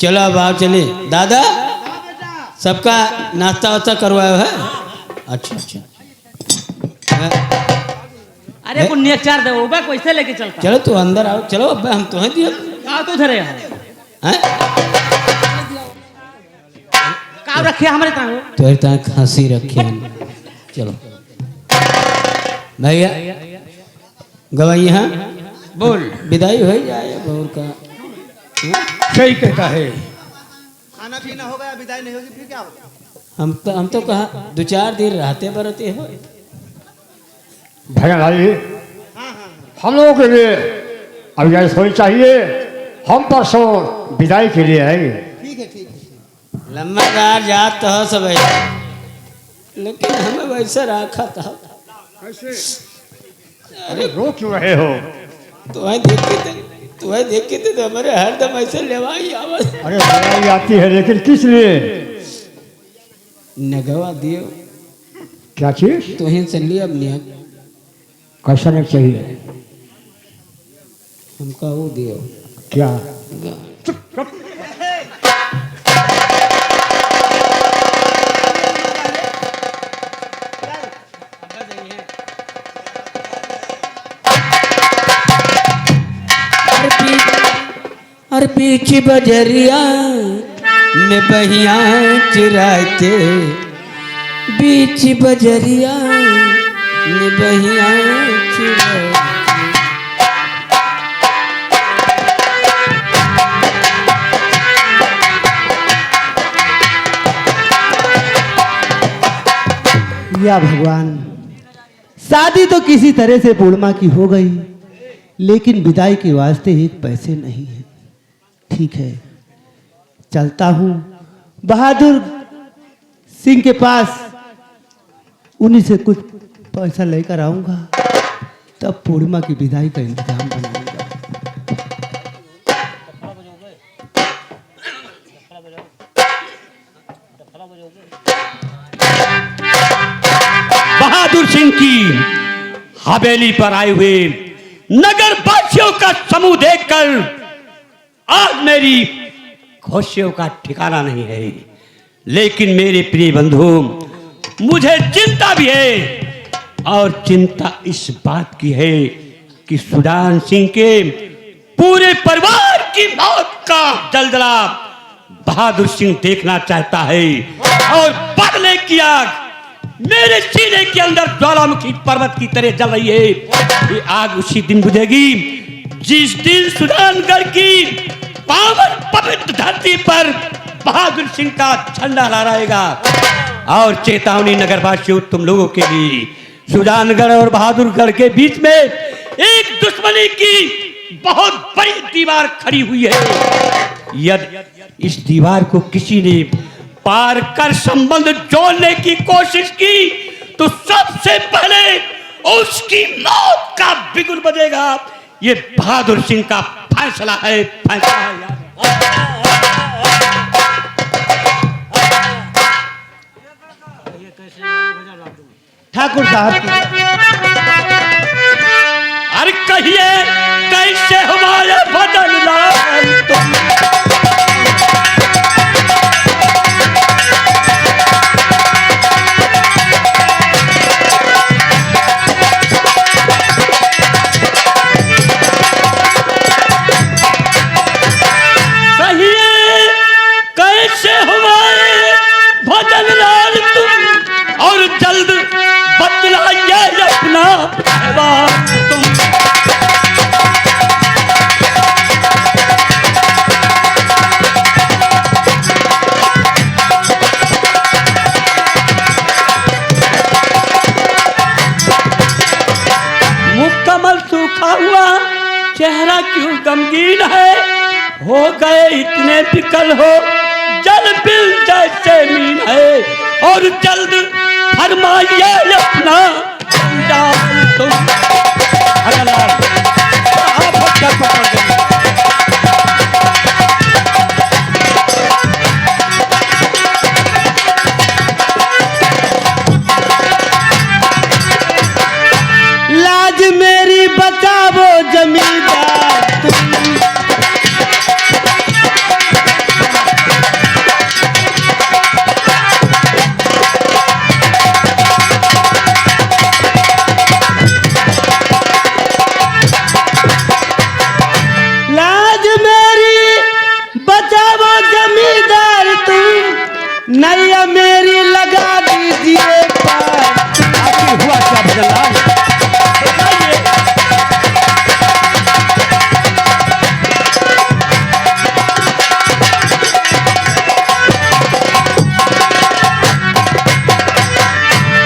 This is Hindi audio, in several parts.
चलो अब आप चले। दादा सबका नाश्ता वास्ता करवाया है? अच्छा अच्छा। अरे को नेचार दे ओबा कैसे लेके चलता। चलो तू अंदर आओ। चलो अब हम तो हैं दियो। का तो धरे हैं का रखे हमारे तांगो तो इतना खांसी रखे हैं। चलो भैया गवाई यहाँ बोल। विदाई हो जाए बहू का। सही कहता है। खाना पीना हो गया, विदाई नहीं होगी फिर क्या होगा? हम तो कहा 2-4 दिन रहते बरते हो। भैया भाई हम लोगों के लिए अब यह सोच चाहिए। हम परसों विदाई के लिए आएंगे। ठीक है ठीक है। लम्बादार जात तो हो सब, लेकिन हमें वैसे रखा था। अरे रो क्यों रहे हो? तुम्हें देखी थी तो हमारे हरदम ऐसे लेवाई आवाज। अरे लड़ाई आती है लेकिन किस लिए? नगवा दियो। क्या चीज? तुहिं से लिया अब नियत कैसा नहीं चाहिए? हमका वो दियो। क्या? और पीछे बजरिया में बहिया चिराते, बीच बजरिया में बहिया चिराते। या भगवान, शादी तो किसी तरह से पूर्णिमा की हो गई, लेकिन विदाई के वास्ते एक पैसे नहीं है। ठीक है, चलता हूँ बहादुर सिंह के पास, उन्हीं से कुछ पैसा लेकर आऊंगा, तब पूर्णिमा की विदाई का इंतजाम बनाऊंगा। बहादुर सिंह की हवेली पर आए हुए नगर वासियों का समूह देखकर आज मेरी खुशियों का ठिकाना नहीं है। लेकिन मेरे प्रिय बंधु, मुझे चिंता भी है, और चिंता इस बात की है कि सुजान सिंह के पूरे परिवार की मौत का जलजला बहादुर सिंह देखना चाहता है। और बदले की आग मेरे सीने के अंदर ज्वालामुखी पर्वत की तरह जल रही है। ये आग उसी दिन बुझेगी जिस दिन सुजानगढ़ की पावन पवित्र धरती पर बहादुर सिंह का झंडा लहराएगा। और चेतावनी नगरवासियों तुम लोगों के लिए, सुजानगढ़ और बहादुरगढ़ के बीच में एक दुश्मनी की बहुत बड़ी दीवार खड़ी हुई है। यदि इस दीवार को किसी ने पार कर संबंध जोड़ने की कोशिश की तो सबसे पहले उसकी मौत का बिगुल बजेगा। ये बहादुर सिंह का फैसला है, फैसला है। ठाकुर साहब अरे कहिए कैसे हमारे बदल चेहरा क्यों गमगीन है, हो गए इतने विकल हो, जल बिल जैसे मीन है। और जल्द फरमाइए अपना तुम। लाज मेरी बचावो जमींदार, नैया मेरी लगा दीजिए पार। आखिर हुआ क्या भजनलाल? बताइए।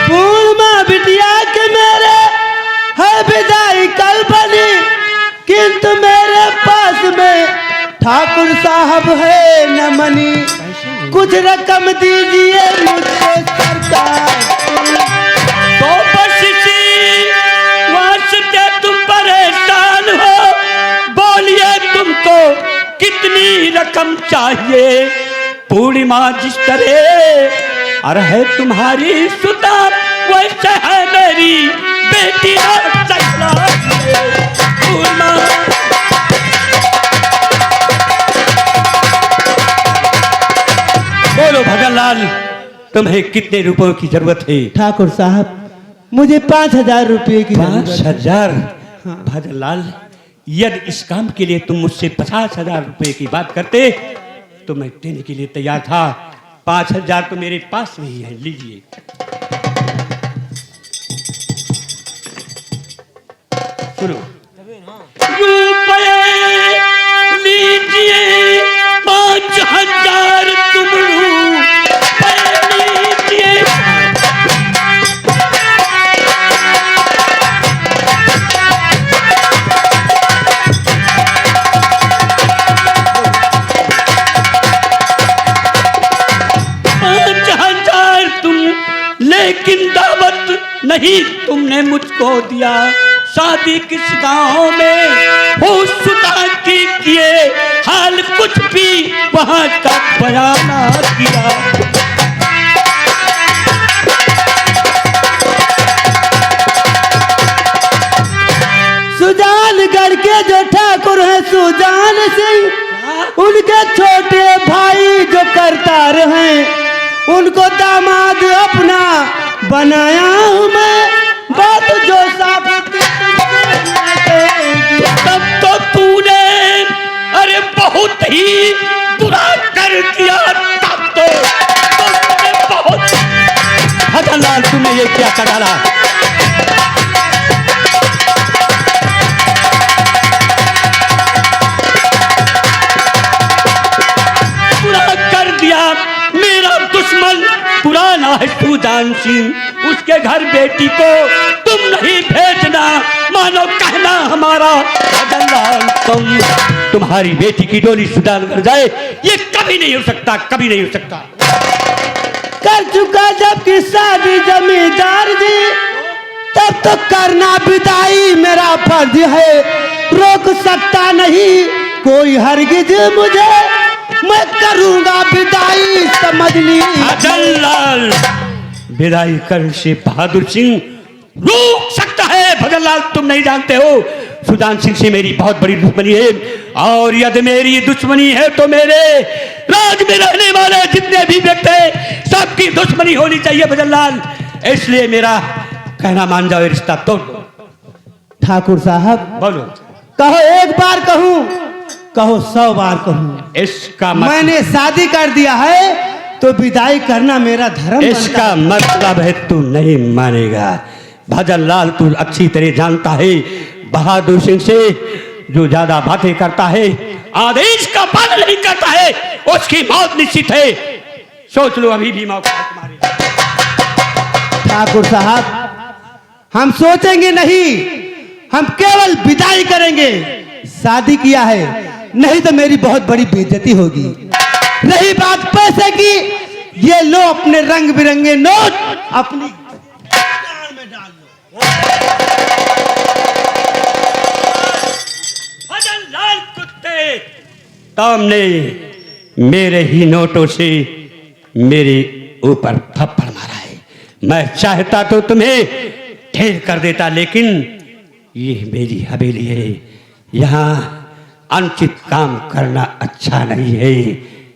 पूर्णिमा बिटिया के मेरे है विदाई कल बनी, किंतु मेरे पास में ठाकुर साहब है न मनी। कुछ रकम दीजिए मुझको सरकार। तो बस इसी वास्ते तुम परेशान हो, बोलिए तुमको कितनी रकम चाहिए? पूर्णिमा जिस तरह और है तुम्हारी सुता, वैसे है मेरी बेटी पूर्णिमा। बोलो भजनलाल, तुम्हें कितने रुपयों की जरूरत है? ठाकुर साहब मुझे 5,000 रुपये की जरूरत है। 5,000? भजनलाल, यदि इस काम के लिए तुम मुझसे 50,000 रुपये की बात करते तो मैं देने के लिए तैयार था। 5,000 तो मेरे पास में ही है, लीजिए। सुनो, रुपये लीजिए 5,000 तुम रुपये लीजिए। लेकिन दावत नहीं तुमने मुझको दिया। शादी किस गांव में हो सुता की किए, हाल कुछ भी वहां का बयान ना किया। सुजानगढ़ के जो ठाकुर है सुजान सिंह, उनके छोटे भाई जो करतार हैं, उनको दामाद अपना बनाया हूँ मैं। बात जो साबित तब तो तूने अरे बहुत ही बुरा कर दिया। तब तो तुमने बहुत भजनलाल, तुमने ये क्या कर डाला? बुरा कर दिया। मेरा दुश्मन पुराना है सुजान सिंह, उसके घर बेटी को तुम नहीं भेजना, मानो कहना हमारा। भजनलाल, तुम्हारी बेटी की डोली सुजान कर जाए, ये कभी नहीं हो सकता, कभी नहीं हो सकता। कर चुका जबकि शादी जमींदार जी, तब तो करना विदाई मेरा फर्ज है। रोक सकता नहीं कोई हरगिज मुझे, मैं करूंगा विदाई समझ ली। भजनलाल, विदाई कर से बहादुर सिंह रोक सकता है। भजनलाल, तुम नहीं जानते हो सुजान सिंह से मेरी बहुत बड़ी दुश्मनी है, और यदि मेरी दुश्मनी है तो मेरे राज में रहने वाले जितने भी व्यक्ति हैं सबकी दुश्मनी होनी चाहिए। भजनलाल, इसलिए मेरा कहना मान जाओ, रिश्ता तोड़ दो। ठाकुर साहब बोलो। कहो एक बार कहूँ, कहो 100 बार कहूँ, इसका मैंने शादी कर दिया है तो विदाई करना मेरा धर्म। इसका मतलब है तू नहीं मानेगा। भजनलाल, तू अच्छी तरह जानता है बहादुर सिंह से जो ज्यादा बातें करता है, आदेश का पालन नहीं करता है, उसकी मौत निश्चित है। सोच लो, अभी भी मौका है तुम्हारे। ठाकुर साहब, हम सोचेंगे नहीं, हम केवल विदाई करेंगे। शादी किया है, नहीं तो मेरी बहुत बड़ी बेइज्जती होगी। रही बात पैसे की, ये लो अपने रंग बिरंगे नोट अपनी गाड़ में डाल लो। भजनलाल कुत्ते, तुमने मेरे ही नोटों से मेरे ऊपर थप्पड़ मारा है। मैं चाहता तो तुम्हें ढेर कर देता, लेकिन ये मेरी हवेली है, यहाँ अनुचित काम करना अच्छा नहीं है।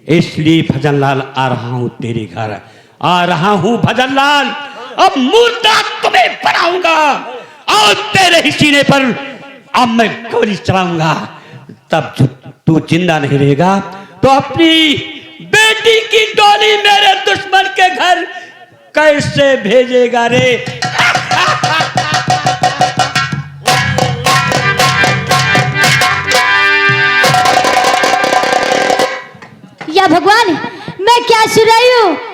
इसलिए भजनलाल, आ रहा हूं तेरे घर, आ रहा हूं भजनलाल। अब मुर्दा तुम्हें बनाऊंगा और तेरे ही सीने पर अब मैं गोली चलाऊंगा। तब जो तू जिंदा नहीं रहेगा तो अपनी बेटी की डोली मेरे दुश्मन कैसे भेजेगा रे? या भगवान, मैं क्या सुन रही हूँ?